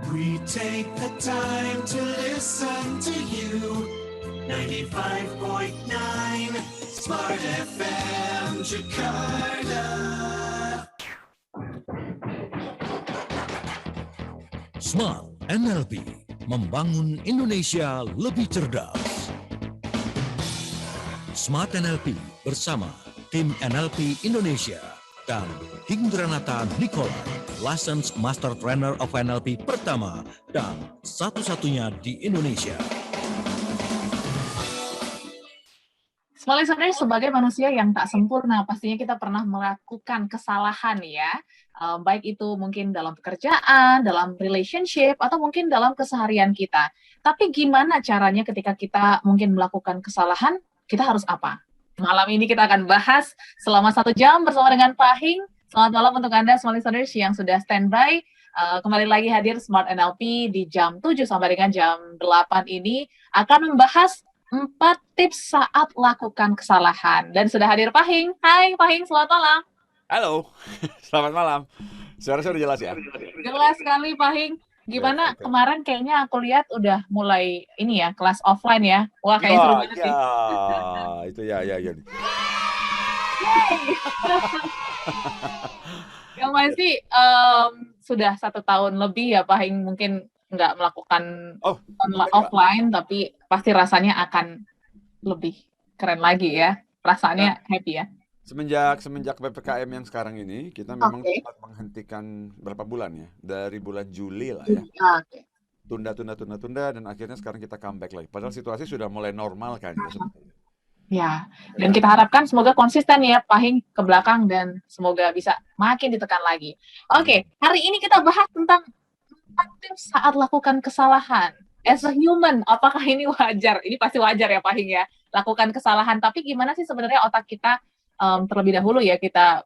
We take the time to listen to you. 95.9 Smart FM Jakarta. Smart NLP, membangun Indonesia lebih cerdas. Smart NLP bersama tim NLP Indonesia dan Hindranata Nicola, Licensed Master Trainer of NLP pertama dan satu-satunya di Indonesia. Smart listeners, sebagai manusia yang tak sempurna, pastinya kita pernah melakukan kesalahan ya. Baik itu mungkin dalam pekerjaan, dalam relationship, atau mungkin dalam keseharian kita. Tapi gimana caranya ketika kita mungkin melakukan kesalahan, kita harus apa? Malam ini kita akan bahas selama 1 jam bersama dengan Pak Hing. Selamat malam untuk Anda Smart listeners yang sudah standby. Kembali lagi hadir Smart NLP di jam 7 sampai dengan jam 8 ini akan membahas 4 tips saat lakukan kesalahan. Dan sudah hadir Pak Hing. Hai Pak Hing, selamat malam. Halo, selamat malam. Suara sudah jelas ya? Jelas sekali Pak Hing. Gimana kemarin kayaknya aku lihat udah mulai ini ya, kelas offline ya. Wah, kayaknya seru banget nih. Itu ya. Yang masih sudah 1 tahun lebih ya Pak Hing mungkin nggak melakukan offline, tapi pasti rasanya akan lebih keren lagi ya. Rasanya happy ya. Semenjak PPKM yang sekarang ini, kita memang sempat menghentikan berapa bulan ya? Dari bulan Juli lah ya. Tunda, dan akhirnya sekarang kita comeback lagi. Padahal situasi sudah mulai normal kan ya. Ya, dan kita harapkan semoga konsisten ya Pak Hing ke belakang dan semoga bisa makin ditekan lagi. Oke, hari ini kita bahas tentang tips saat lakukan kesalahan. As a human, apakah ini wajar? Ini pasti wajar ya Pak Hing ya, lakukan kesalahan. Tapi gimana sih sebenarnya otak kita terlebih dahulu ya kita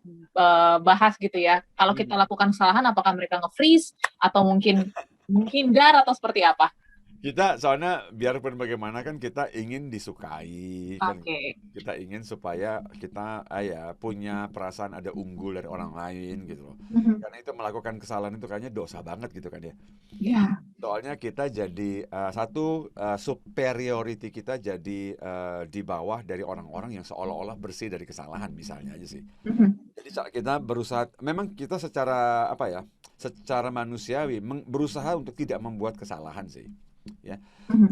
bahas gitu ya. Kalau kita lakukan kesalahan, apakah mereka nge-freeze atau mungkin menghindar atau seperti apa? Kita soalnya biarpun bagaimana kan kita ingin disukai, kan kita ingin supaya kita punya perasaan ada unggul dari orang lain gitu loh. Karena itu melakukan kesalahan itu kayaknya dosa banget gitu kan ya. Iya. Soalnya kita jadi superiority kita jadi di bawah dari orang-orang yang seolah-olah bersih dari kesalahan misalnya aja sih. Jadi kita berusaha, memang kita secara secara manusiawi berusaha untuk tidak membuat kesalahan sih. Ya,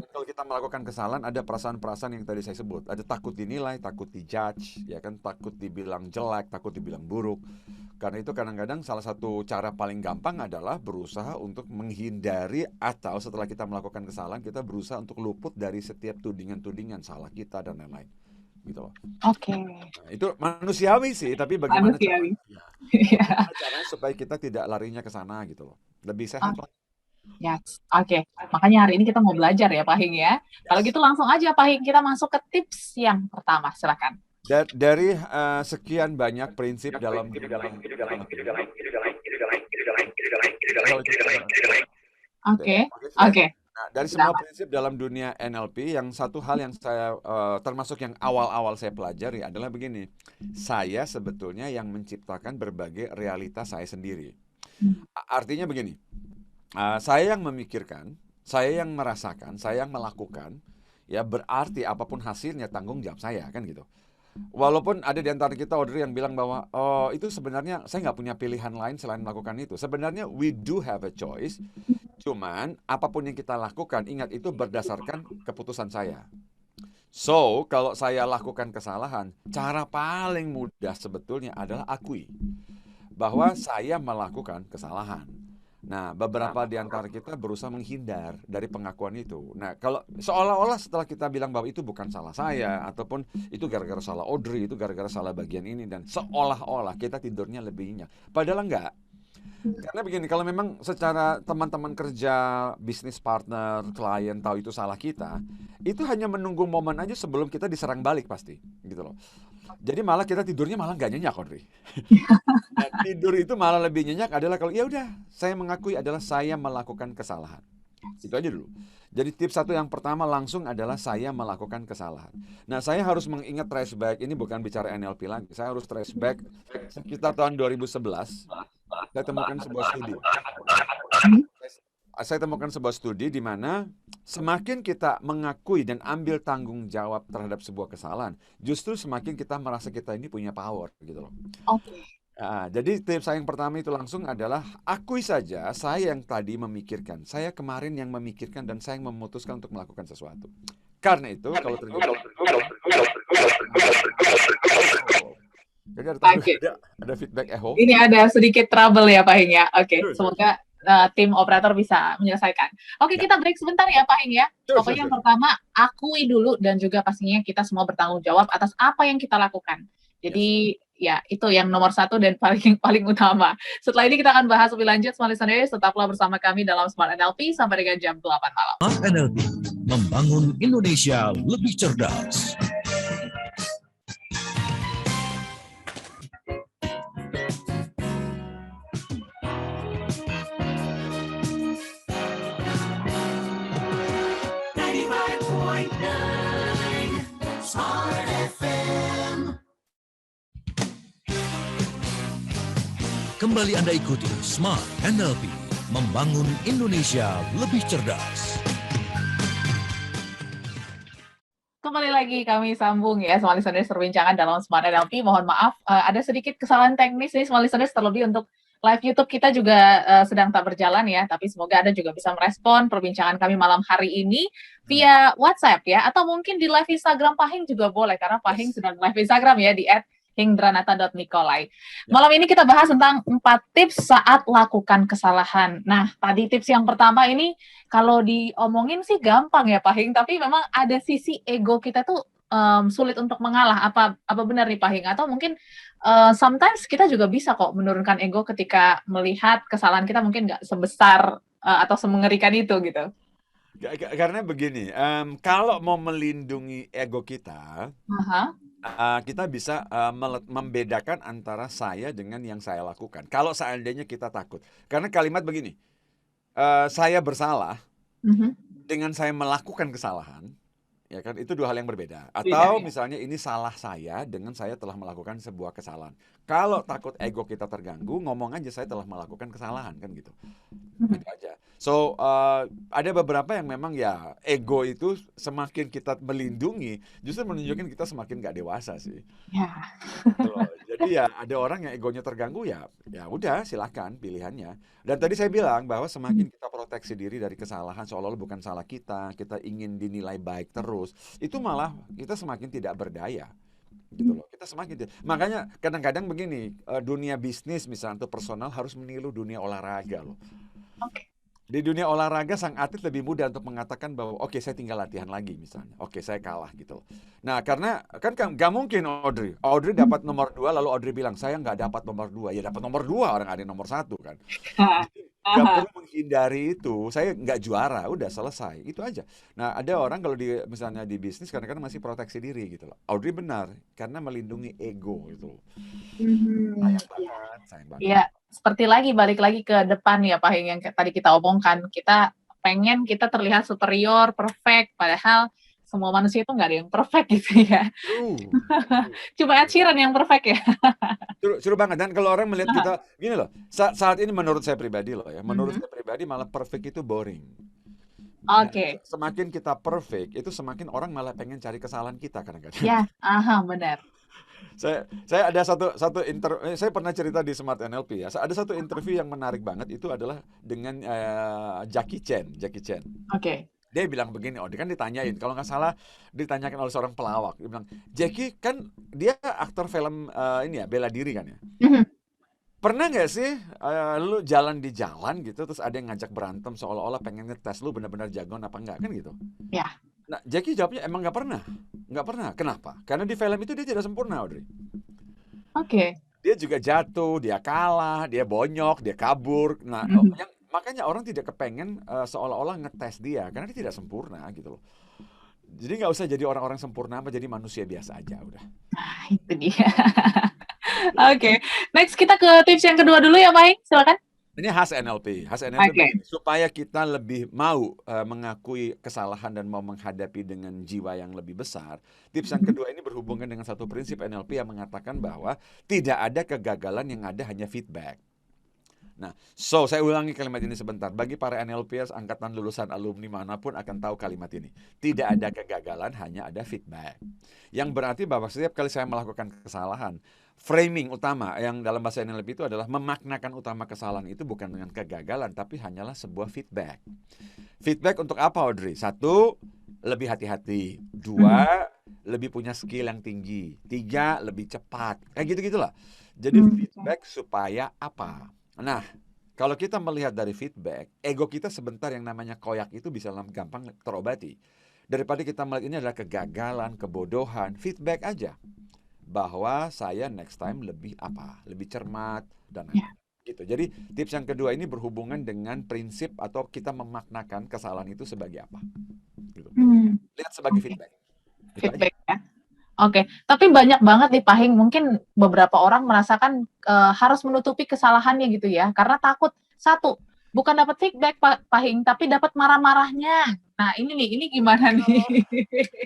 kalau kita melakukan kesalahan ada perasaan-perasaan yang tadi saya sebut, ada takut dinilai, takut dijudge, ya kan, takut dibilang jelek, takut dibilang buruk. Karena itu kadang-kadang salah satu cara paling gampang adalah berusaha untuk menghindari, atau setelah kita melakukan kesalahan kita berusaha untuk luput dari setiap tudingan-tudingan salah kita dan lain-lain, gitu loh. Nah, itu manusiawi sih, tapi bagaimana caranya supaya kita tidak larinya ke sana gitu loh, lebih sehat lah. Yes, makanya hari ini kita mau belajar ya Pak Hing ya. Kalau gitu langsung aja Pak Hing, kita masuk ke tips yang pertama, silakan. Dari sekian banyak prinsip dalam Nah, dari semua prinsip dalam dunia NLP, yang satu hal yang saya termasuk yang awal-awal saya pelajari adalah begini. Saya sebetulnya yang menciptakan berbagai realitas saya sendiri. Artinya begini. Saya yang memikirkan, saya yang merasakan, saya yang melakukan, ya berarti apapun hasilnya tanggung jawab saya, kan gitu. Walaupun ada di antara kita, Audrey, yang bilang bahwa itu sebenarnya saya nggak punya pilihan lain selain melakukan itu. Sebenarnya we do have a choice, cuman apapun yang kita lakukan, ingat itu berdasarkan keputusan saya. So, kalau saya lakukan kesalahan, cara paling mudah sebetulnya adalah akui bahwa saya melakukan kesalahan. Nah, beberapa di antara kita berusaha menghindar dari pengakuan itu. Nah, kalau seolah-olah setelah kita bilang bahwa itu bukan salah saya, ataupun itu gara-gara salah Audrey, itu gara-gara salah bagian ini, dan seolah-olah kita tidurnya lebih nyenyak. Padahal enggak. Karena begini, kalau memang secara teman-teman kerja, bisnis partner, klien tahu itu salah kita, itu hanya menunggu momen aja sebelum kita diserang balik pasti, gitu loh. Jadi malah kita tidurnya malah nggak nyenyak, Audrey. Nah, tidur itu malah lebih nyenyak adalah kalau ya udah, saya mengakui adalah saya melakukan kesalahan. Itu aja dulu. Jadi tips satu yang pertama langsung adalah saya melakukan kesalahan. Nah, saya harus mengingat trace back, ini bukan bicara NLP lagi. Saya harus trace back sekitar tahun 2011. Saya temukan sebuah studi. saya temukan sebuah studi di mana semakin kita mengakui dan ambil tanggung jawab terhadap sebuah kesalahan, justru semakin kita merasa kita ini punya power gitu loh. Oke. Jadi tips saya yang pertama itu langsung adalah akui saja saya yang tadi memikirkan, saya kemarin yang memikirkan dan saya yang memutuskan untuk melakukan sesuatu. Karena itu kalau terjadi jadi Oke. ada feedback echo. Ini ada sedikit trouble ya Pak Hing ya. Oke, Sure, sure. semoga tim operator bisa menyelesaikan. Oke, Ya. kita break sebentar ya Pak Hing ya. Sure, Pokoknya sure, yang sure. pertama akui dulu dan juga pastinya kita semua bertanggung jawab atas apa yang kita lakukan. Jadi ya itu yang nomor satu dan paling utama. Setelah ini kita akan bahas lebih lanjut, Smart Listeners. Tetaplah bersama kami dalam Smart NLP sampai dengan jam 8 malam. Smart NLP, membangun Indonesia lebih cerdas. Smart FM. Kembali Anda ikuti Smart NLP, membangun Indonesia lebih cerdas. Kembali lagi kami sambung ya Smart Listeners perbincangan dalam Smart NLP. Mohon maaf ada sedikit kesalahan teknis nih Smart Listeners, terlebih untuk live YouTube kita juga sedang tak berjalan ya, tapi semoga Anda juga bisa merespon perbincangan kami malam hari ini via WhatsApp ya, atau mungkin di live Instagram Pak Hing juga boleh, karena Pak Hing sedang live Instagram ya di @hingdranata.nikolai. Malam ini kita bahas tentang 4 tips saat lakukan kesalahan. Nah, tadi tips yang pertama ini kalau diomongin sih gampang ya Pak Hing, tapi memang ada sisi ego kita tuh sulit untuk mengalah. Apa benar nih Pak Hing? Atau mungkin sometimes kita juga bisa kok menurunkan ego ketika melihat kesalahan kita mungkin nggak sebesar atau semengerikan itu gitu. Karena begini, kalau mau melindungi ego kita, kita bisa membedakan antara saya dengan yang saya lakukan. Kalau seandainya kita takut, karena kalimat begini, saya bersalah dengan saya melakukan kesalahan, ya kan, itu dua hal yang berbeda. Atau misalnya ini salah saya dengan saya telah melakukan sebuah kesalahan. Kalau takut ego kita terganggu, ngomong aja saya telah melakukan kesalahan, kan gitu. Itu aja. So, ada beberapa yang memang ya ego itu semakin kita melindungi, justru menunjukkan kita semakin gak dewasa sih. Ya. Jadi ya ada orang yang egonya terganggu, ya udah silakan pilihannya. Dan tadi saya bilang bahwa semakin kita proteksi diri dari kesalahan seolah-olah bukan salah kita ingin dinilai baik terus, itu malah kita semakin tidak berdaya. Gitu loh. Kita semakin makanya kadang-kadang begini, dunia bisnis misalnya atau personal harus meniru dunia olahraga loh. Oke. Di dunia olahraga sang atlet lebih mudah untuk mengatakan bahwa oke, saya tinggal latihan lagi misalnya. Oke, saya kalah gitu loh. Nah, karena kan gak mungkin Audrey dapat nomor 2 lalu Audrey bilang saya nggak dapat nomor 2. Ya dapat nomor 2, orang ada nomor 1 kan. Gak perlu menghindari itu. Saya nggak juara, udah selesai. Itu aja. Nah, ada orang kalau misalnya di bisnis kadang-kadang masih proteksi diri gitu loh. Audrey benar karena melindungi ego gitu loh. Sayang banget. Iya, seperti balik lagi ke depan ya Pak Hing, yang tadi kita omongkan, kita pengen kita terlihat superior, perfect, padahal semua manusia itu nggak ada yang perfect gitu ya. Cuma Ed Sheeran yang perfect ya. Seru banget. Dan kalau orang melihat kita gini loh, saat ini menurut saya pribadi loh ya, menurut saya pribadi malah perfect itu boring. Oke. Semakin kita perfect, itu semakin orang malah pengen cari kesalahan kita kadang-kadang. Ya, benar. Saya ada satu interview, saya pernah cerita di Smart NLP ya. Ada satu interview yang menarik banget, itu adalah dengan Jackie Chan. Oke. Dia bilang begini, dia kan ditanyain, kalau nggak salah ditanyakan oleh seorang pelawak. Dia bilang, Jackie kan dia aktor film ini ya, bela diri kan ya. Pernah nggak sih lu jalan di jalan gitu, terus ada yang ngajak berantem seolah-olah pengen ngetes lu benar-benar jagoan apa enggak, kan gitu? Ya. Nah, Jackie jawabnya emang nggak pernah. Kenapa? Karena di film itu dia tidak sempurna, Audrey. Oke. Dia juga jatuh, dia kalah, dia bonyok, dia kabur. Nah, makanya orang tidak kepengen seolah-olah ngetes dia karena dia tidak sempurna gitu loh. Jadi nggak usah jadi orang-orang sempurna, apa jadi manusia biasa aja udah. Nah, itu dia. Oke. Next kita ke tips yang kedua dulu ya, Pak Hing. Silakan. Ini khas NLP. Begini, supaya kita lebih mau mengakui kesalahan dan mau menghadapi dengan jiwa yang lebih besar. Tips yang kedua ini berhubungan dengan satu prinsip NLP yang mengatakan bahwa tidak ada kegagalan, yang ada hanya feedback. Nah, so saya ulangi kalimat ini sebentar. Bagi para NLPers, angkatan lulusan alumni manapun akan tahu kalimat ini. Tidak ada kegagalan, hanya ada feedback. Yang berarti bahwa setiap kali saya melakukan kesalahan, framing utama yang dalam bahasa NLP itu adalah memaknakan utama kesalahan itu bukan dengan kegagalan, tapi hanyalah sebuah feedback. Feedback untuk apa, Audrey? 1, lebih hati-hati. 2, lebih punya skill yang tinggi. 3, lebih cepat. Kayak gitu-gitulah. Jadi feedback supaya apa? Nah, kalau kita melihat dari feedback, ego kita sebentar yang namanya koyak itu bisa gampang terobati. Daripada kita melihat ini adalah kegagalan, kebodohan, feedback aja. Bahwa saya next time lebih apa? Lebih cermat dan lain-lain. Gitu. Jadi tips yang kedua ini berhubungan dengan prinsip atau kita memaknakan kesalahan itu sebagai apa. Gitu. Lihat sebagai feedback. Gitu Feedback aja. Ya. Oke, tapi banyak banget nih Pak Hing, mungkin beberapa orang merasakan harus menutupi kesalahannya gitu ya, karena takut, 1, bukan dapat feedback Pak Hing, tapi dapat marah-marahnya. Nah ini gimana nih?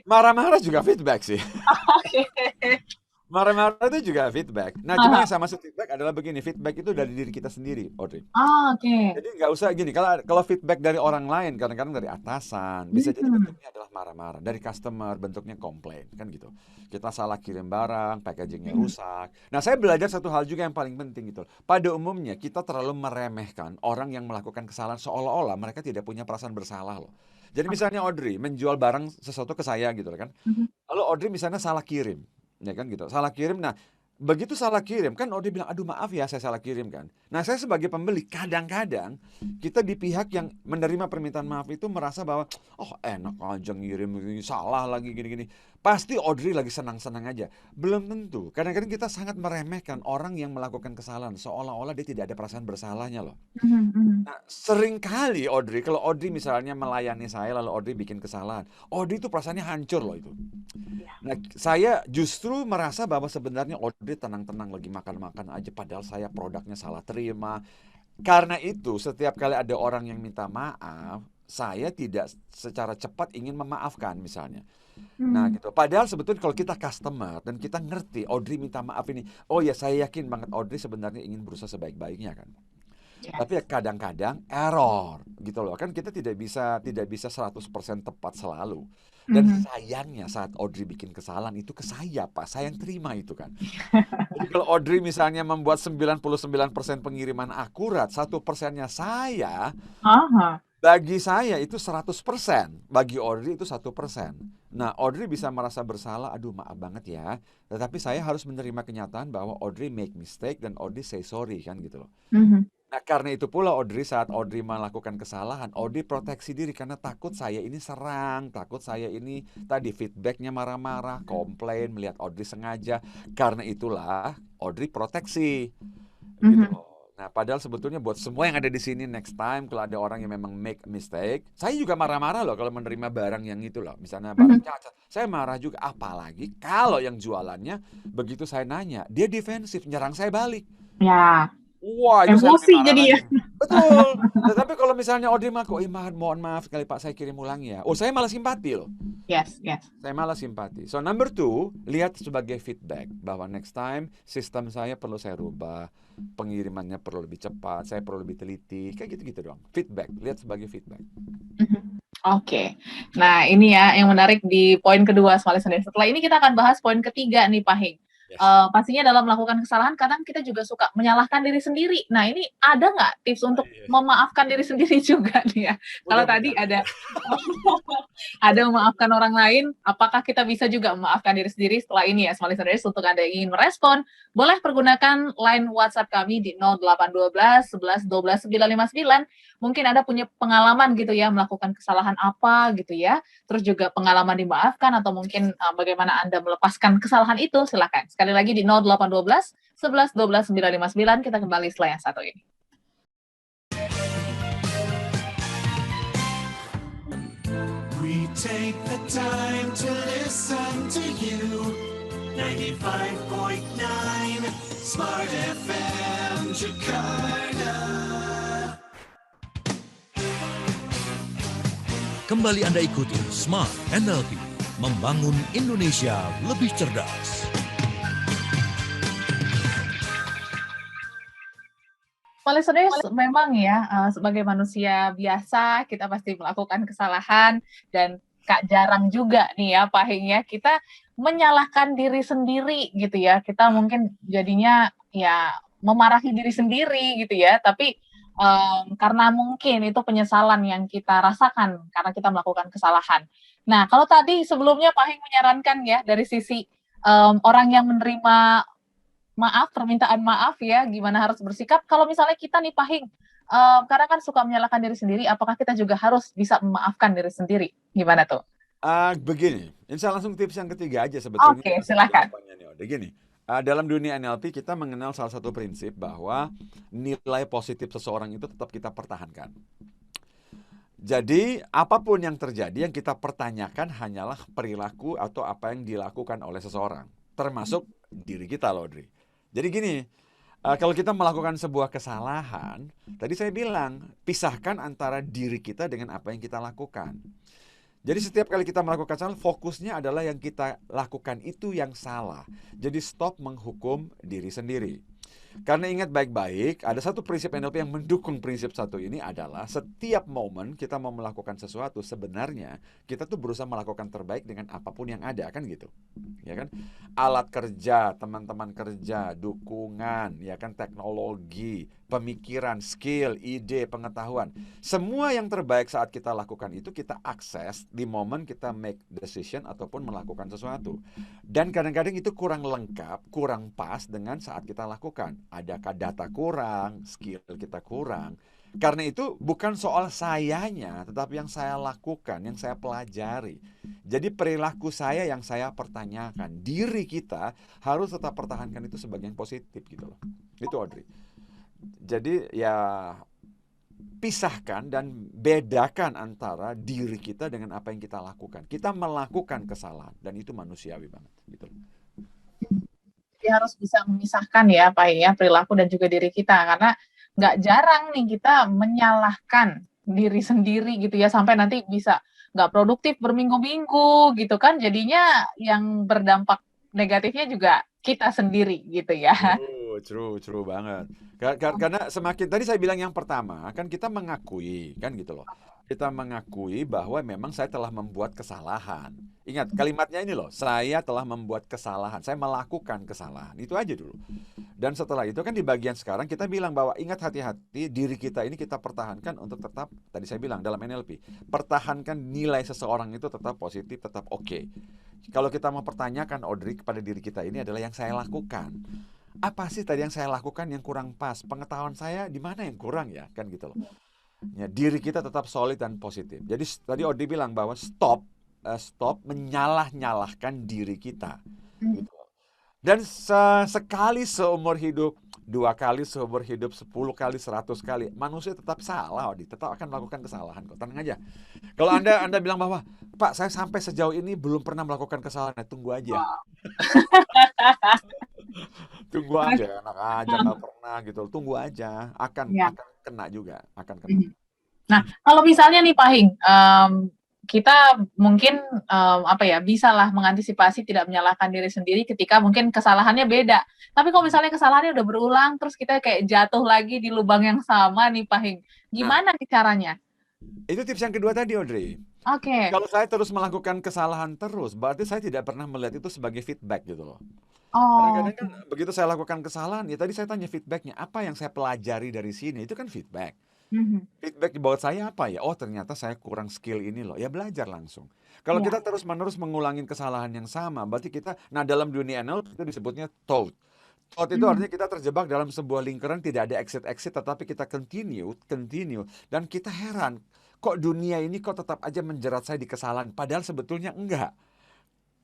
Marah-marah juga feedback sih. Oke. Marah-marah itu juga feedback. Nah, cuma yang saya maksud feedback adalah begini, feedback itu dari diri kita sendiri, Audrey. Oke. Jadi nggak usah gini, kalau feedback dari orang lain, kadang-kadang dari atasan, bisa jadi bentuknya adalah marah-marah. Dari customer, bentuknya komplain, kan gitu. Kita salah kirim barang, packagingnya rusak. Nah, saya belajar satu hal juga yang paling penting gitu. Pada umumnya, kita terlalu meremehkan orang yang melakukan kesalahan seolah-olah mereka tidak punya perasaan bersalah loh. Jadi misalnya Audrey menjual barang sesuatu ke saya gitu kan. Lalu Audrey misalnya salah kirim. Ya kan gitu, salah kirim. Nah, begitu salah kirim kan Audrey bilang, aduh maaf ya saya salah kirim kan. Nah, saya sebagai pembeli kadang-kadang kita di pihak yang menerima permintaan maaf itu merasa bahwa oh enak aja ngirim ini, salah lagi gini-gini. Pasti Audrey lagi senang-senang aja. Belum tentu. Kadang-kadang kita sangat meremehkan orang yang melakukan kesalahan seolah-olah dia tidak ada perasaan bersalahnya loh. Nah, seringkali Audrey, kalau Audrey misalnya melayani saya lalu Audrey bikin kesalahan, Audrey itu perasaannya hancur loh itu. Nah, saya justru merasa bahwa sebenarnya Audrey tenang-tenang lagi makan-makan aja padahal saya produknya salah terima. Karena itu setiap kali ada orang yang minta maaf, saya tidak secara cepat ingin memaafkan misalnya. Nah gitu. Padahal sebetulnya kalau kita customer dan kita ngerti Audrey minta maaf ini, oh ya saya yakin banget Audrey sebenarnya ingin berusaha sebaik-baiknya kan. Tapi ya kadang-kadang error gitu loh. Kan kita tidak bisa 100% tepat selalu. Dan sayangnya saat Audrey bikin kesalahan itu ke saya Pak, saya yang terima itu kan. Jadi kalau Audrey misalnya membuat 99% pengiriman akurat, 1%-nya saya, bagi saya itu 100%, bagi Audrey itu 1%. Nah, Audrey bisa merasa bersalah, aduh maaf banget ya. Tetapi saya harus menerima kenyataan bahwa Audrey make mistake dan Audrey say sorry kan gitu loh. Nah, karena itu pula Audrey saat Audrey melakukan kesalahan, Audrey proteksi diri karena takut saya ini serang, takut saya ini tadi feedbacknya marah-marah, komplain, melihat Audrey sengaja. Karena itulah Audrey proteksi. Gitu loh. Nah, padahal sebetulnya buat semua yang ada di sini next time kalau ada orang yang memang make mistake, saya juga marah-marah loh kalau menerima barang yang itu loh. Misalnya barang cacat, saya marah juga. Apalagi kalau yang jualannya begitu saya nanya, dia defensif, nyerang saya balik. Ya. Wah, itu emosi saya jadi ya. Betul. Tetapi kalau misalnya Audrey mengaku, mohon maaf sekali Pak, saya kirim ulang ya. Oh, saya malah simpati loh. Yes. Saya malah simpati. So, number 2, lihat sebagai feedback. Bahwa next time, sistem saya perlu saya rubah. Pengirimannya perlu lebih cepat. Saya perlu lebih teliti. Kayak gitu-gitu doang. Feedback. Lihat sebagai feedback. Oke. Nah, ini ya yang menarik di poin kedua, Small Listener. Setelah ini kita akan bahas poin ketiga nih, Pak Hing. Yes. Pastinya dalam melakukan kesalahan kadang kita juga suka menyalahkan diri sendiri. Nah, ini ada nggak tips untuk memaafkan diri sendiri juga nih ya? Kalau tadi ada memaafkan orang lain, apakah kita bisa juga memaafkan diri sendiri setelah ini ya, Small Listeners? Untuk Anda yang ingin merespon, boleh pergunakan line WhatsApp kami di 0812 11 12 959. Mungkin Anda punya pengalaman gitu ya, melakukan kesalahan apa gitu ya, terus juga pengalaman dimaafkan atau mungkin bagaimana Anda melepaskan kesalahan itu, silakan. Sekali lagi di 0812 11 12 959, kita kembali setelah yang satu ini. We take the time to listen to you. 95.9 Smart FM Jakarta. Kembali Anda ikuti Smart NLP, membangun Indonesia lebih cerdas. Listeners, memang ya, sebagai manusia biasa, kita pasti melakukan kesalahan, dan Kak jarang juga nih ya, Pak Hing ya, kita menyalahkan diri sendiri gitu ya. Kita mungkin jadinya ya memarahi diri sendiri gitu ya, tapi karena mungkin itu penyesalan yang kita rasakan karena kita melakukan kesalahan. Nah, kalau tadi sebelumnya Pak Hing menyarankan ya dari sisi orang yang menerima maaf, permintaan maaf ya, gimana harus bersikap. Kalau misalnya kita nih Pak Hing, kadang kan suka menyalahkan diri sendiri, apakah kita juga harus bisa memaafkan diri sendiri? Gimana tuh? Begini, ini saya langsung tips yang ketiga aja sebetulnya. Oke, silakan. Begini, dalam dunia NLP kita mengenal salah satu prinsip bahwa nilai positif seseorang itu tetap kita pertahankan. Jadi apapun yang terjadi, yang kita pertanyakan hanyalah perilaku atau apa yang dilakukan oleh seseorang, termasuk diri kita loh, Audrey. Jadi gini, kalau kita melakukan sebuah kesalahan, tadi saya bilang, pisahkan antara diri kita dengan apa yang kita lakukan. Jadi setiap kali kita melakukan kesalahan, fokusnya adalah yang kita lakukan itu yang salah. Jadi stop menghukum diri sendiri. Karena ingat baik-baik, ada satu prinsip NLP yang mendukung prinsip satu ini adalah setiap momen kita mau melakukan sesuatu, sebenarnya kita tuh berusaha melakukan terbaik dengan apapun yang ada, kan gitu. Ya kan? Alat kerja, teman-teman kerja, dukungan, ya kan, teknologi, pemikiran, skill, ide, pengetahuan. Semua yang terbaik saat kita lakukan itu kita akses di momen kita make decision ataupun melakukan sesuatu. Dan kadang-kadang itu kurang lengkap, kurang pas dengan saat kita lakukan. Adakah data kurang, skill kita kurang. Karena itu bukan soal sayanya, tetapi yang saya lakukan, yang saya pelajari. Jadi perilaku saya yang saya pertanyakan. Diri kita harus tetap pertahankan itu sebagai yang positif gitu loh. Itu Audrey. Jadi ya pisahkan dan bedakan antara diri kita dengan apa yang kita lakukan. Kita melakukan kesalahan dan itu manusiawi banget gitu loh. Jadi harus bisa memisahkan ya Pak ya, perilaku dan juga diri kita, karena nggak jarang nih kita menyalahkan diri sendiri gitu ya, sampai nanti bisa nggak produktif berminggu-minggu gitu kan, jadinya yang berdampak negatifnya juga kita sendiri gitu ya. True banget. Karena semakin tadi saya bilang yang pertama kan kita mengakui kan gitu loh. Kita mengakui bahwa memang saya telah membuat kesalahan. Ingat kalimatnya ini loh, saya telah membuat kesalahan, saya melakukan kesalahan. Itu aja dulu. Dan setelah itu kan di bagian sekarang kita bilang bahwa ingat hati-hati diri kita ini kita pertahankan untuk tetap, tadi saya bilang dalam NLP, pertahankan nilai seseorang itu tetap positif, tetap oke. Kalau kita mau pertanyakan Audrey kepada diri kita ini adalah yang saya lakukan. Apa sih tadi yang saya lakukan yang kurang pas? Pengetahuan saya di mana yang kurang ya? Kan gitu loh. Ya, diri kita tetap solid dan positif. Jadi tadi Odi bilang bahwa stop menyalah-nyalahkan diri kita. Gitu. Dan sekali seumur hidup, 2 kali seumur hidup, 10 kali, 100 kali, manusia tetap salah, Odi. Tetap akan melakukan kesalahan kok. Tenang aja. Kalau Anda bilang bahwa, Pak, saya sampai sejauh ini belum pernah melakukan kesalahan, tunggu aja. Tunggu aja, enak aja, nggak pernah gitu. Tunggu aja, akan kena juga, akan kena. Nah, kalau misalnya nih Pak Hing, kita mungkin bisalah mengantisipasi tidak menyalahkan diri sendiri ketika mungkin kesalahannya beda. Tapi kalau misalnya kesalahannya udah berulang, terus kita kayak jatuh lagi di lubang yang sama nih Pak Hing, gimana nih caranya? Itu tips yang kedua tadi, Audrey. Oke. Kalau saya terus melakukan kesalahan terus, berarti saya tidak pernah melihat itu sebagai feedback gitu loh. Kadang-kadang kan begitu saya lakukan kesalahan, ya tadi saya tanya feedbacknya, apa yang saya pelajari dari sini, itu kan feedback. Feedback buat saya apa ya? Oh ternyata saya kurang skill ini loh, ya belajar langsung. Kalau kita terus-menerus mengulangi kesalahan yang sama, berarti kita, nah dalam dunia NLP itu disebutnya thought. Thought itu artinya kita terjebak dalam sebuah lingkaran, tidak ada exit-exit, tetapi kita continue, dan kita heran, kok dunia ini kok tetap aja menjerat saya di kesalahan, padahal sebetulnya enggak.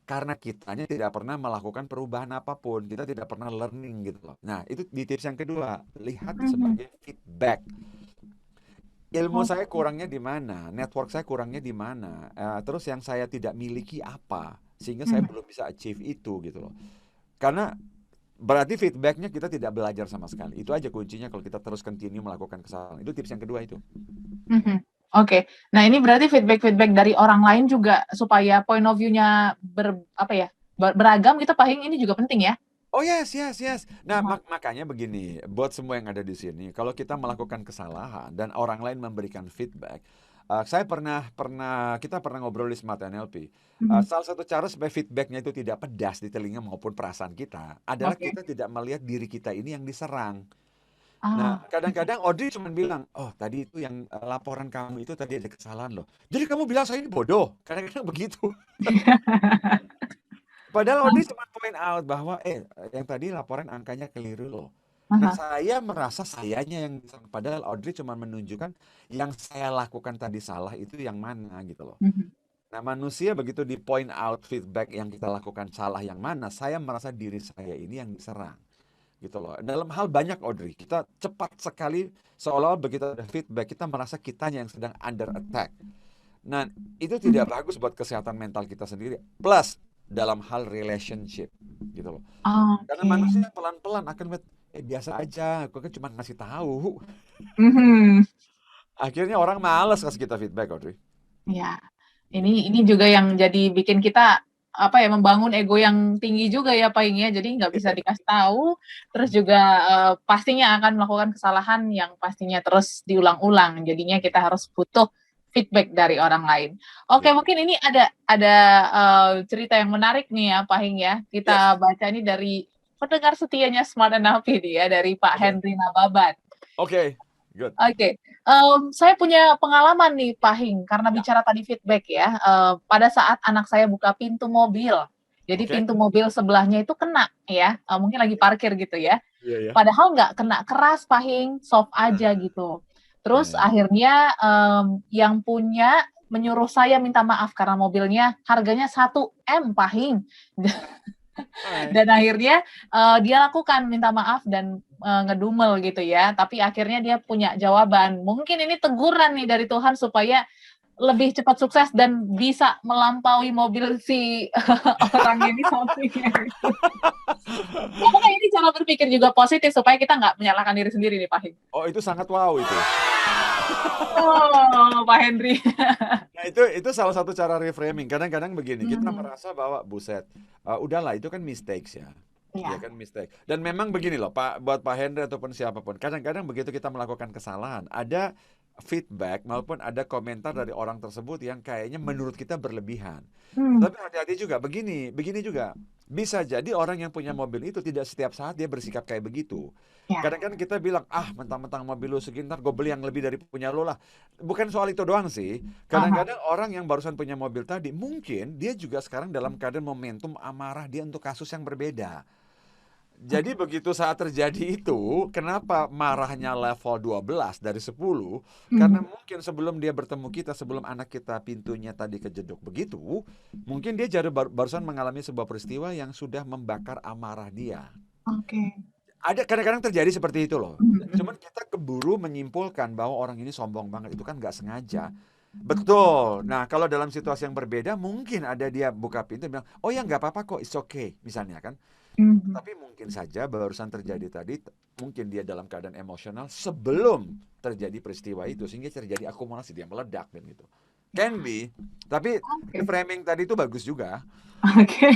Karena kitanya tidak pernah melakukan perubahan apapun, kita tidak pernah learning gitu loh. Nah itu di tips yang kedua, lihat sebagai feedback. Ilmu saya kurangnya di mana, network saya kurangnya di mana, terus yang saya tidak miliki apa, sehingga saya belum bisa achieve itu gitu loh. Karena berarti feedbacknya kita tidak belajar sama sekali. Itu aja kuncinya kalau kita terus continue melakukan kesalahan. Itu tips yang kedua itu. Oke. Nah ini berarti feedback dari orang lain juga supaya point of view-nya beragam gitu Pak Hing, ini juga penting ya? Oh yes. Nah, Aha, makanya begini, buat semua yang ada di sini, kalau kita melakukan kesalahan dan orang lain memberikan feedback, kita pernah ngobrol di Smart NLP. mhm, Salah satu cara supaya feedbacknya itu tidak pedas di telinga maupun perasaan kita adalah oke. kita tidak melihat diri kita ini yang diserang. Nah, Ah, oke. kadang-kadang Audrey cuma bilang, oh tadi itu yang laporan kamu itu tadi ada kesalahan loh. Jadi kamu bilang saya ini bodoh. Kadang-kadang begitu. Padahal Audrey cuma point out bahwa yang tadi laporan angkanya keliru loh. Nah, Aha, saya merasa sayanya yang padahal Audrey cuma menunjukkan yang saya lakukan tadi salah itu yang mana gitu loh. mhm. Nah, manusia begitu di point out feedback yang kita lakukan salah yang mana, saya merasa diri saya ini yang diserang gitu loh. Dalam hal banyak Audrey, kita cepat sekali seolah-olah begitu ada feedback kita merasa kitanya yang sedang under attack. Nah, itu tidak bagus buat kesehatan mental kita sendiri. Plus dalam hal relationship gitu loh. Karena Oke. manusia pelan-pelan akan melihat, biasa aja, aku kan cuma ngasih tahu. Mhm. Akhirnya orang malas kasih kita feedback, Audrey. Ya, Gitu. ini juga yang jadi bikin kita apa ya membangun ego yang tinggi juga ya Pak Ing ya. Jadi nggak bisa dikasih tahu, terus juga pastinya akan melakukan kesalahan yang pastinya terus diulang-ulang. Jadinya kita harus butuh feedback dari orang lain. Oke, Gitu. mungkin ini ada cerita yang menarik nih ya Pak Ing ya. Yes. Kita baca ini dari pendengar setianya Smart NLP nih ya dari Pak Oke. Henry Nababan. Oke. Good. Oke, saya punya pengalaman nih Pak Hing, karena Ya. bicara tadi feedback ya, pada saat anak saya buka pintu mobil, jadi Oke. pintu mobil sebelahnya itu kena ya, mungkin lagi parkir gitu ya, Iya, ya. padahal nggak kena keras Pak Hing, soft Nah, aja gitu. ya, Terus ya. akhirnya yang punya menyuruh saya minta maaf karena mobilnya harganya 1 M Pak Hing. Hai. Dan akhirnya dia lakukan minta maaf dan ngedumel gitu ya. Tapi akhirnya dia punya jawaban. Mungkin ini teguran nih dari Tuhan supaya lebih cepat sukses dan bisa melampaui mobil si orang ini sampingnya. Apakah ini cara berpikir juga positif supaya kita nggak menyalahkan diri sendiri nih Pak Hing? Oh, itu sangat wow itu. Oh, Pak Henry. Nah, itu salah satu cara reframing. Kadang-kadang begini, kita Hmm, merasa bahwa buset, udahlah itu kan mistakes ya. Ya ya. kan mistake. Dan memang begini loh, Pak, buat Pak Hendra ataupun siapapun. Kadang-kadang begitu kita melakukan kesalahan, ada feedback maupun ada komentar dari orang tersebut yang kayaknya menurut kita berlebihan. Hmm, Tapi hati-hati juga, begini juga. Bisa jadi orang yang punya mobil itu tidak setiap saat dia bersikap kayak begitu. ya. Kadang-kadang kita bilang, mentang-mentang mobil lu segini, ntar gue beli yang lebih dari punya lu lah. Bukan soal itu doang sih. Aha. Kadang-kadang orang yang barusan punya mobil tadi, mungkin dia juga sekarang dalam keadaan momentum amarah dia untuk kasus yang berbeda. Jadi begitu saat terjadi itu, kenapa marahnya level 12 dari 10? Karena Hmm, mungkin sebelum dia bertemu kita, sebelum anak kita pintunya tadi kejeduk begitu, mungkin dia barusan mengalami sebuah peristiwa yang sudah membakar amarah dia. oke. Ada kadang-kadang terjadi seperti itu loh. Hmm, hmm. Cuman kita keburu menyimpulkan bahwa orang ini sombong banget, itu kan nggak sengaja. Betul. Nah, kalau dalam situasi yang berbeda, mungkin ada dia buka pintu dan bilang, oh ya nggak apa-apa kok, it's okay, misalnya kan. Hmm. Tapi mungkin saja barusan terjadi tadi, mungkin dia dalam keadaan emosional sebelum terjadi peristiwa itu, sehingga terjadi akumulasi, dia meledak dan gitu. Can be, tapi Oke. framing tadi itu bagus juga. Oke,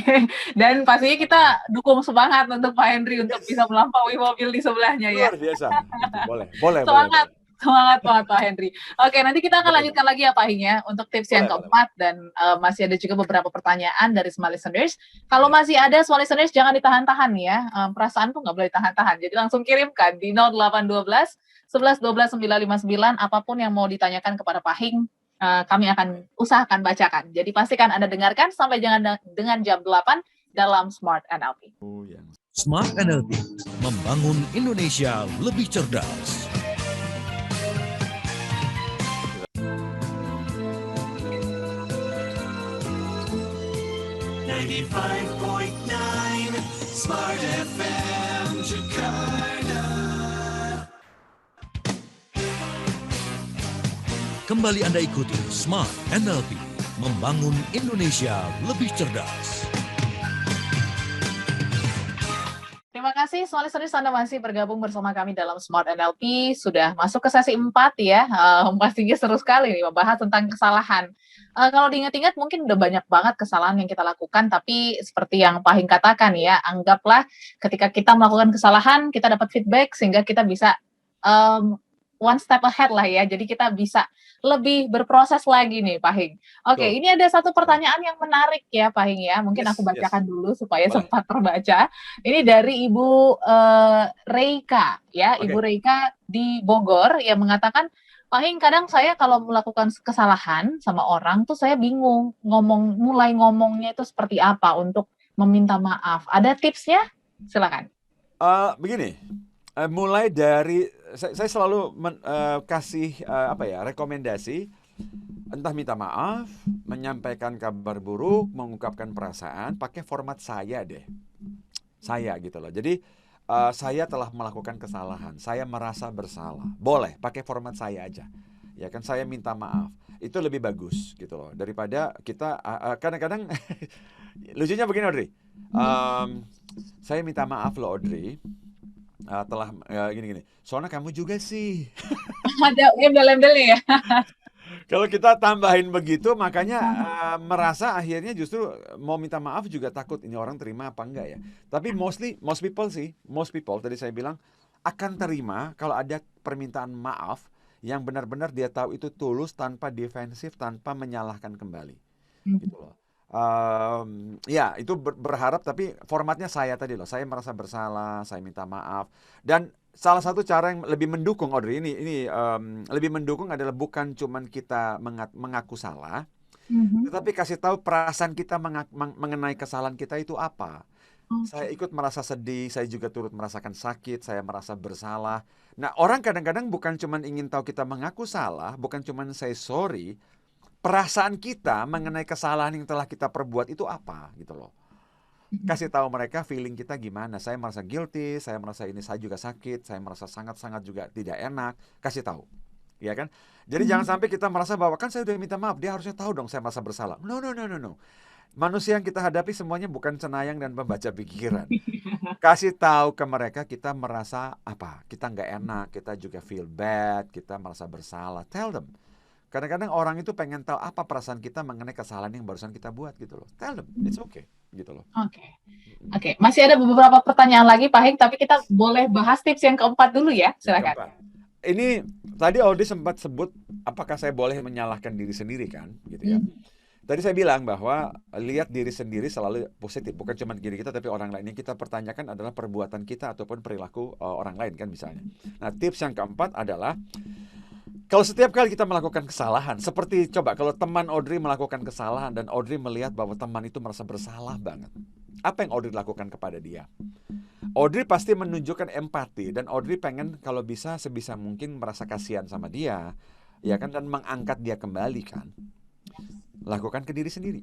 dan pastinya kita dukung semangat untuk Pak Henry untuk bisa Yes, melampaui mobil di sebelahnya ya. luar biasa. Gitu. Boleh. Semangat, semangat banget Pak Henry. Oke, nanti kita akan Boleh, lanjutkan lagi ya Pak Hing ya untuk tips yang boleh. keempat dan masih ada juga beberapa pertanyaan dari smart listeners. Kalau Ya. masih ada smart listeners jangan ditahan-tahan ya. Perasaan tuh nggak boleh ditahan-tahan. Jadi langsung kirimkan di 0812 11 12 959 apapun yang mau ditanyakan kepada Pak Hing. Kami akan usahakan bacakan. Jadi pastikan Anda dengarkan sampai dengan jam 8 dalam Smart NLP. Oh, yang Smart NLP, membangun Indonesia lebih cerdas. Smart FM Jakarta. Kembali Anda ikuti Smart NLP, membangun Indonesia lebih cerdas. Terima Terima kasih, Solis Anda masih bergabung bersama kami dalam Smart NLP. Sudah masuk ke sesi 4 ya. Pastinya seru sekali nih membahas tentang kesalahan. Kalau diingat-ingat mungkin udah banyak banget kesalahan yang kita lakukan, tapi seperti yang Pak Hing katakan ya, anggaplah ketika kita melakukan kesalahan, kita dapat feedback sehingga kita bisa um, one step ahead lah ya. Jadi kita bisa lebih berproses lagi nih, Pak Hing. Oke, Betul. ini ada satu pertanyaan yang menarik ya, Pak Hing ya. Mungkin aku Yes, yes. bacakan dulu supaya Boleh. sempat terbaca. Ini dari Ibu Reika ya, Oke. Ibu Reika di Bogor yang mengatakan, Pak Hing, kadang saya kalau melakukan kesalahan sama orang tuh saya bingung mulai ngomongnya itu seperti apa untuk meminta maaf. Ada tipsnya? Silakan. Begini, mulai dari saya selalu kasih rekomendasi, entah minta maaf, menyampaikan kabar buruk, mengungkapkan perasaan, pakai format saya deh, saya gitu loh. Jadi saya telah melakukan kesalahan, saya merasa bersalah, boleh pakai format saya aja, ya kan, saya minta maaf, itu lebih bagus gitu loh daripada kita kadang-kadang lucunya begini Audrey, saya minta maaf loh Audrey. Telah gini-gini. Soalnya kamu juga sih. Ada embel-embelnya ya. Kalau kita tambahin begitu, makanya merasa akhirnya justru mau minta maaf juga takut ini orang terima apa enggak ya. Tapi most people tadi saya bilang akan terima kalau ada permintaan maaf yang benar-benar dia tahu itu tulus, tanpa defensif, tanpa menyalahkan kembali. Gitu loh. Ya itu berharap, tapi formatnya saya tadi loh, saya merasa bersalah, saya minta maaf. Dan salah satu cara yang lebih mendukung Audrey, ini lebih mendukung adalah bukan cuman kita mengaku salah, tetapi kasih tahu perasaan kita mengenai kesalahan kita itu apa. Saya ikut merasa sedih, saya juga turut merasakan sakit, saya merasa bersalah. Nah, orang kadang-kadang bukan cuman ingin tahu kita mengaku salah, bukan cuman say sorry, perasaan kita mengenai kesalahan yang telah kita perbuat itu apa gitu loh. Kasih tahu mereka feeling kita gimana. Saya merasa guilty, saya merasa ini, saya juga sakit, saya merasa sangat-sangat juga tidak enak. Kasih tahu, ya kan? Jadi jangan sampai kita merasa bahwa kan saya udah minta maaf, dia harusnya tahu dong saya merasa bersalah. No. Manusia yang kita hadapi semuanya bukan cenayang dan pembaca pikiran. Kasih tahu ke mereka kita merasa apa, kita nggak enak, kita juga feel bad, kita merasa bersalah. Tell them. Kadang-kadang orang itu pengen tahu apa perasaan kita mengenai kesalahan yang barusan kita buat gitu loh. Tell them, it's okay gitu loh. Oke. Masih ada beberapa pertanyaan lagi Pak Hing, tapi kita boleh bahas tips yang keempat dulu ya. Silakan. Ini tadi Audrey sempat sebut apakah saya boleh menyalahkan diri sendiri kan, gitu ya. Tadi saya bilang bahwa lihat diri sendiri selalu positif, bukan cuma diri kita tapi orang lain. Yang kita pertanyakan adalah perbuatan kita ataupun perilaku orang lain kan misalnya. Nah, tips yang keempat adalah kalau setiap kali kita melakukan kesalahan, seperti coba kalau teman Audrey melakukan kesalahan dan Audrey melihat bahwa teman itu merasa bersalah banget, apa yang Audrey lakukan kepada dia? Audrey pasti menunjukkan empati dan Audrey pengen kalau bisa sebisa mungkin merasa kasihan sama dia, ya kan, dan mengangkat dia kembali kan. Lakukan ke diri sendiri.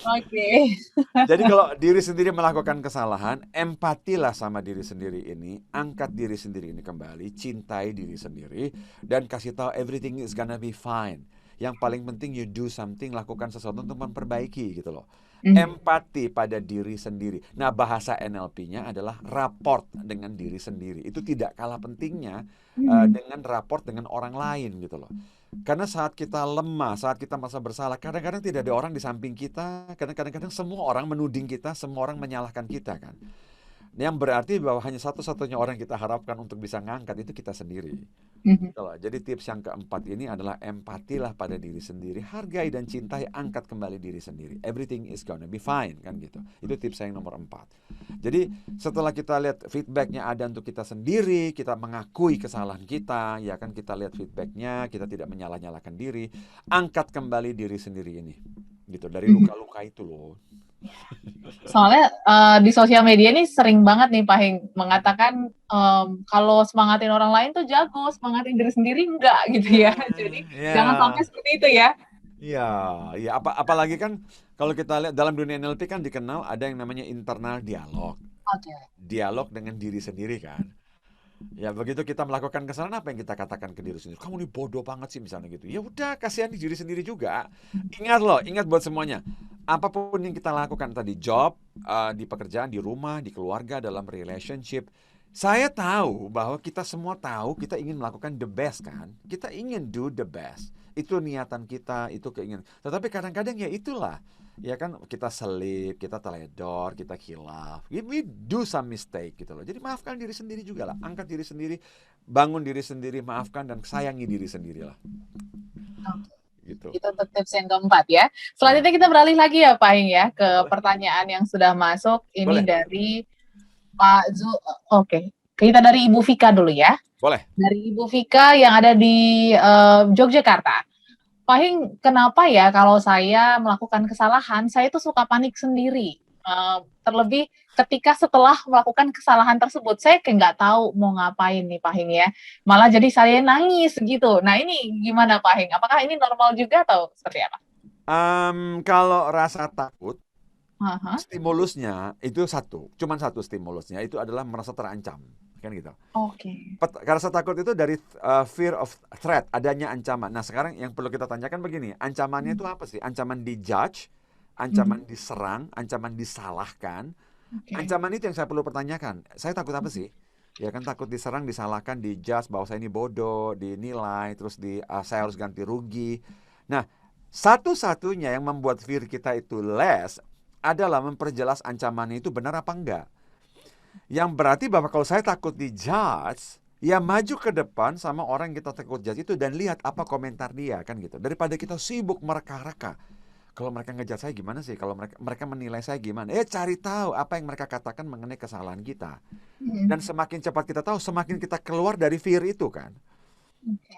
Oke. Jadi kalau diri sendiri melakukan kesalahan, empatilah sama diri sendiri ini, angkat diri sendiri ini kembali, cintai diri sendiri, dan kasih tahu everything is gonna be fine. Yang paling penting you do something, lakukan sesuatu untuk memperbaiki gitu loh. Empati pada diri sendiri. Nah, bahasa NLP-nya adalah rapport dengan diri sendiri. Itu tidak kalah pentingnya dengan rapport dengan orang lain gitu loh. Karena saat kita lemah, saat kita merasa bersalah, kadang-kadang tidak ada orang di samping kita, kadang-kadang semua orang menuding kita, semua orang menyalahkan kita kan. Yang berarti bahwa hanya satu-satunya orang yang kita harapkan untuk bisa ngangkat itu kita sendiri. Jadi tips yang keempat ini adalah empatilah pada diri sendiri, hargai dan cintai, angkat kembali diri sendiri. Everything is gonna be fine kan gitu. Itu tips yang nomor 4. Jadi setelah kita lihat feedbacknya ada untuk kita sendiri, kita mengakui kesalahan kita, ya kan, kita lihat feedbacknya, kita tidak menyalah-nyalahkan diri, angkat kembali diri sendiri ini, gitu, dari luka-luka itu loh. Soalnya di sosial media ini sering banget nih Pak Hing mengatakan kalau semangatin orang lain tuh jago, semangatin diri sendiri enggak gitu ya. Jadi jangan sampai seperti itu ya. Iya, apalagi kan kalau kita lihat dalam dunia NLP kan dikenal ada yang namanya internal dialog. Dialog dengan diri sendiri kan. Ya begitu kita melakukan kesalahan, apa yang kita katakan ke diri sendiri? Kamu ini bodoh banget sih misalnya gitu. Ya udah, kasihan di diri sendiri juga. Ingat buat semuanya. Apapun yang kita lakukan tadi, job, di pekerjaan, di rumah, di keluarga, dalam relationship. Saya tahu bahwa kita semua tahu kita ingin melakukan the best kan. Kita ingin do the best. Itu niatan kita, itu keinginan. Tetapi kadang-kadang ya itulah. Ya kan kita selip, kita teledor, kita khilaf. We do some mistake gitu loh. Jadi maafkan diri sendiri juga lah. Angkat diri sendiri, bangun diri sendiri, maafkan dan sayangi diri sendiri lah. Gitu. Itu untuk tips yang keempat ya. Selanjutnya kita beralih lagi ya Pak Hing ya ke pertanyaan yang sudah masuk. Ini Boleh. dari Pak Zul. Oke. Kita dari Ibu Vika dulu ya. Boleh. Dari Ibu Vika yang ada di Yogyakarta. Pak Hing, kenapa ya kalau saya melakukan kesalahan, saya tuh suka panik sendiri. Terlebih ketika setelah melakukan kesalahan tersebut, saya kayak nggak tahu mau ngapain nih Pak Hing ya. Malah jadi saya nangis gitu. Nah ini gimana Pak Hing? Apakah ini normal juga atau seperti apa? Kalau rasa takut, Aha. stimulusnya itu cuman satu stimulusnya, itu adalah merasa terancam. Kan gitu. Oke. Rasa takut itu dari fear of threat, adanya ancaman. Nah, sekarang yang perlu kita tanyakan begini, ancamannya itu apa sih? Ancaman dijudge, ancaman diserang, ancaman disalahkan. Oke. Ancaman itu yang saya perlu pertanyakan. Saya takut apa sih? Ya kan takut diserang, disalahkan, dijudge bahwa saya ini bodoh, dinilai, terus saya harus ganti rugi. Nah, satu-satunya yang membuat fear kita itu less adalah memperjelas ancamannya itu benar apa enggak. Yang berarti bahwa kalau saya takut dijudge, ya maju ke depan sama orang yang kita takut judge itu dan lihat apa komentar dia kan gitu. Daripada kita sibuk mereka-reka. Kalau mereka ngejudge saya gimana sih? Kalau mereka menilai saya gimana? Cari tahu apa yang mereka katakan mengenai kesalahan kita. Dan semakin cepat kita tahu, semakin kita keluar dari fear itu kan.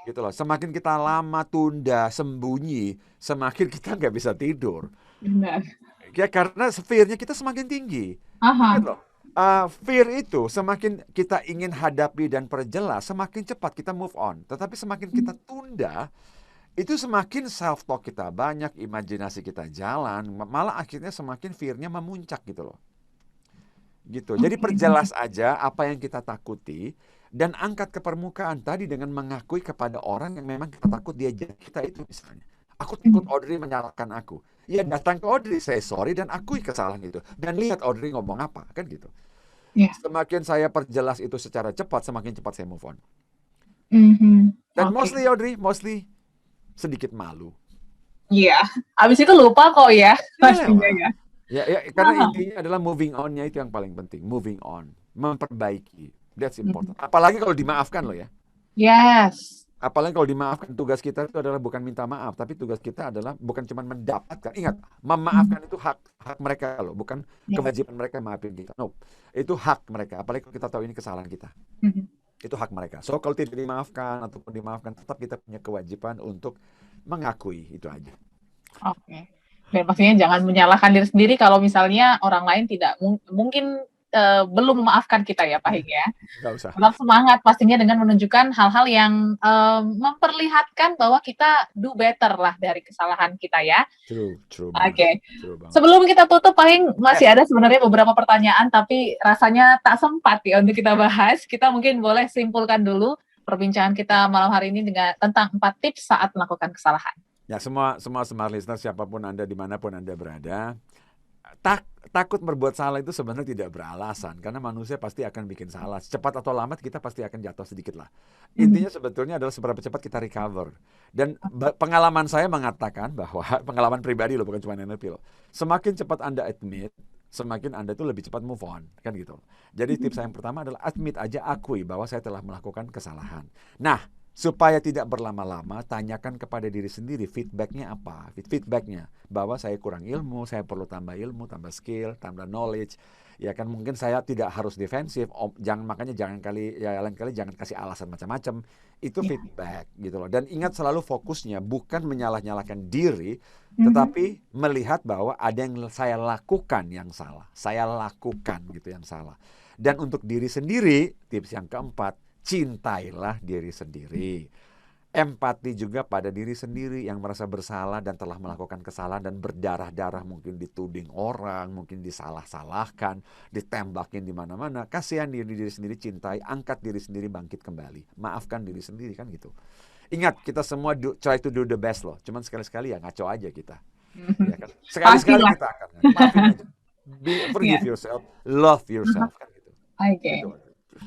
Gitu loh. Semakin kita lama tunda, sembunyi, semakin kita nggak bisa tidur. Benar. Ya karena fear-nya kita semakin tinggi. Aha. Gitu loh. Fear itu semakin kita ingin hadapi dan perjelas, semakin cepat kita move on. Tetapi semakin kita tunda, itu semakin self-talk kita banyak, imajinasi kita jalan, malah akhirnya semakin fear-nya memuncak gitu loh. Gitu. Jadi perjelas aja apa yang kita takuti dan angkat ke permukaan tadi dengan mengakui kepada orang yang memang kita takut dia jadi kita itu misalnya. Aku takut Audrey menyalahkan aku. Ya datang ke Audrey, say sorry dan akui kesalahan itu. Dan lihat Audrey ngomong apa, kan gitu. Yeah. Semakin saya perjelas itu secara cepat, semakin cepat saya move on. Dan mostly sedikit malu. Iya, abis itu lupa kok ya. Pastinya ya. Ya, karena intinya adalah moving on-nya itu yang paling penting. Moving on, memperbaiki. That's important. Apalagi kalau dimaafkan loh ya. Yes. Apalagi kalau dimaafkan, tugas kita itu adalah bukan minta maaf, tapi tugas kita adalah bukan cuma mendapatkan. Ingat, memaafkan itu hak mereka loh, bukan kewajiban mereka maafin kita. No, itu hak mereka. Apalagi kalau kita tahu ini kesalahan kita. Itu hak mereka. So kalau tidak dimaafkan ataupun dimaafkan, tetap kita punya kewajiban untuk mengakui itu aja. Oke. Dan pastinya jangan menyalahkan diri sendiri kalau misalnya orang lain tidak mungkin belum memaafkan kita ya Pak Hing ya. Nggak usah. Tetap semangat pastinya dengan menunjukkan hal-hal yang memperlihatkan bahwa kita do better lah dari kesalahan kita ya. True. Oke. Sebelum kita tutup Pak Hing, masih ada sebenarnya beberapa pertanyaan tapi rasanya tak sempat ya untuk kita bahas. Kita mungkin boleh simpulkan dulu perbincangan kita malam hari ini tentang 4 tips saat melakukan kesalahan. Ya semua smart listener siapapun Anda dimanapun Anda berada, takut berbuat salah itu sebenarnya tidak beralasan karena manusia pasti akan bikin salah. Cepat atau lambat kita pasti akan jatuh sedikit lah. Intinya sebetulnya adalah seberapa cepat kita recover. Dan pengalaman saya mengatakan bahwa pengalaman pribadi loh, bukan cuma NLP loh. Semakin cepat Anda admit, semakin Anda itu lebih cepat move on, kan gitu. Jadi tips saya yang pertama adalah admit aja, akui bahwa saya telah melakukan kesalahan. Nah, supaya tidak berlama-lama, tanyakan kepada diri sendiri feedbacknya apa. Feedbacknya bahwa saya kurang ilmu, saya perlu tambah ilmu, tambah skill, tambah knowledge. Ya kan mungkin saya tidak harus defensif. Makanya lain kali jangan kasih alasan macam-macam. Itu feedback gitu loh. Dan ingat selalu fokusnya bukan menyalah-nyalahkan diri, tetapi melihat bahwa ada yang saya lakukan yang salah. Saya lakukan gitu yang salah. Dan untuk diri sendiri, tips yang keempat, cintailah diri sendiri. Empati juga pada diri sendiri yang merasa bersalah dan telah melakukan kesalahan dan berdarah-darah, mungkin dituding orang, mungkin disalah-salahkan, ditembakin di mana-mana. Kasihan diri sendiri, cintai, angkat diri sendiri, bangkit kembali. Maafkan diri sendiri kan gitu. Ingat, kita semua try to do the best loh. Cuman sekali-sekali ya ngaco aja kita. Ya kan? Sekali-sekali kita akan maafin aja. Forgive yourself, love yourself kan gitu. Oke. Gitu.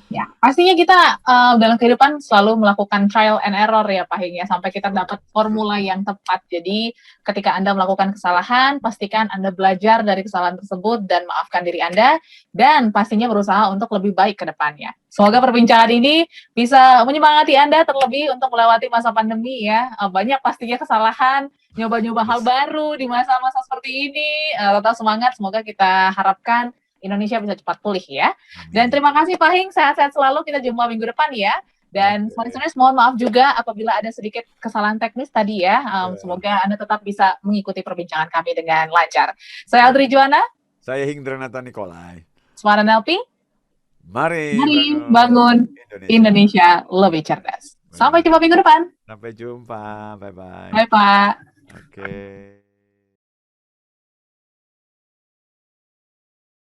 Ya, pastinya kita dalam kehidupan selalu melakukan trial and error ya Pak Hing ya, sampai kita dapat formula yang tepat. Jadi ketika Anda melakukan kesalahan, pastikan Anda belajar dari kesalahan tersebut dan maafkan diri Anda, dan pastinya berusaha untuk lebih baik ke depannya. Semoga perbincangan ini bisa menyemangati Anda terlebih untuk melewati masa pandemi ya. Banyak pastinya kesalahan, nyoba-nyoba hal baru di masa-masa seperti ini. Tetap semangat, semoga kita harapkan Indonesia bisa cepat pulih ya. Dan terima kasih Pak Hing, sehat-sehat selalu, kita jumpa minggu depan ya. Dan semuanya mohon maaf juga apabila ada sedikit kesalahan teknis tadi ya. Semoga Anda tetap bisa mengikuti perbincangan kami dengan lancar. Saya Audrey Juwana. Saya Hingdranata Nikolai. Smart NLP. Mari bangun Indonesia lebih cerdas. Sampai jumpa minggu depan. Sampai jumpa. Bye-bye. Bye Pak. Oke.